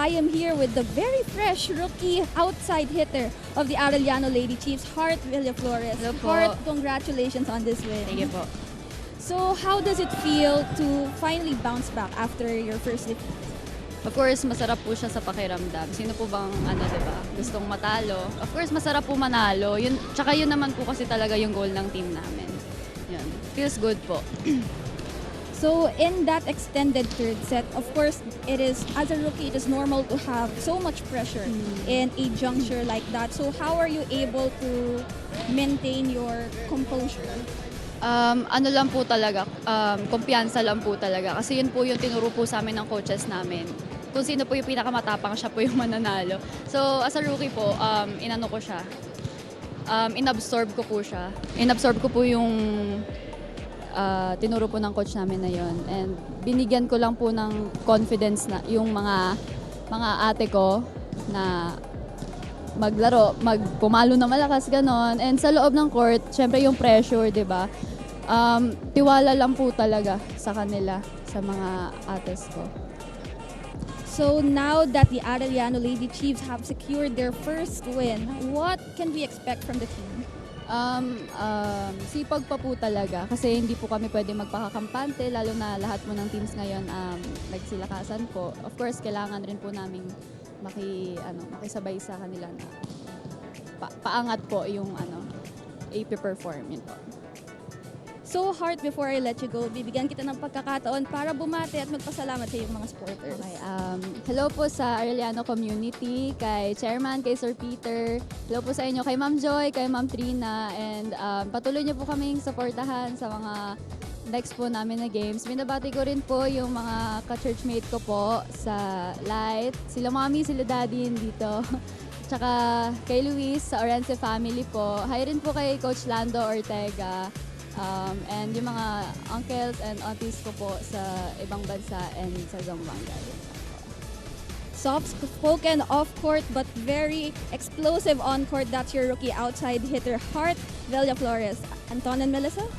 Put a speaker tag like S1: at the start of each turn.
S1: I am here with the very fresh rookie outside hitter of the Arellano Lady Chiefs, Heart Villaflores.
S2: Hello po.
S1: Heart, congratulations on this win.
S2: Thank you po.
S1: So how does it feel to finally bounce back after your first defeat?
S2: Of course, masarap po siya sa pakiramdam. Sino po bang, diba, gustong matalo? Of course, masarap po manalo. Yun, tsaka yun naman po kasi talaga yung goal ng team namin. Yun. Feels good po.
S1: So in that extended third set, of course, it is, as a rookie, it is normal to have so much pressure in a juncture like that. So how are you able to maintain your composure?
S2: Ano lang po talaga, kumpiyansa lang po talaga. Kasi yun po yung tinuro po sa amin ng coaches namin. Kung sino po yung pinakamatapang, siya po yung mananalo. So as a rookie po, inano ko siya. Inabsorb ko po siya. Inabsorb ko po yung tinuro po ng coach namin na yon. And binigyan ko lang po ng confidence na yung mga ate ko na maglaro, pumalo na malakas, ganon. And sa loob ng court, syempre yung pressure, di ba? Tiwala lang po talaga sa kanila, sa mga ates ko.
S1: So now that the Arellano Lady Chiefs have secured their first win, what can we expect from the team?
S2: Sipag pa po talaga kasi hindi po kami pwede magpakakampante, lalo na lahat mo ng teams ngayon nagsilakasan po. Of course, kailangan rin po namin makisabay sa kanila na paangat po yung AP perform yun po.
S1: So Heart, before I let you go, bibigyan kita ng pagkakataon para bumati at magpasalamat sa iyong mga supporters.
S2: Okay, hello po sa Arellano community, kay Chairman, kay Sir Peter, hello po sa inyo, kay Ma'am Joy, kay Ma'am Trina, and patuloy niyo po kaming supportahan sa mga next po namin na games. Binabati ko rin po yung mga ka-churchmate ko po sa Light, sila Mommy, sila Daddy dito. Tsaka kay Luis sa Orense family po. Hi rin po kay Coach Lando Ortega. And yung mga uncles and aunties ko po sa ibang bansa and sa Zamboanga.
S1: Soft-spoken off-court but very explosive on-court. That's your rookie outside hitter, Heart Villaflores. Anton and Melissa?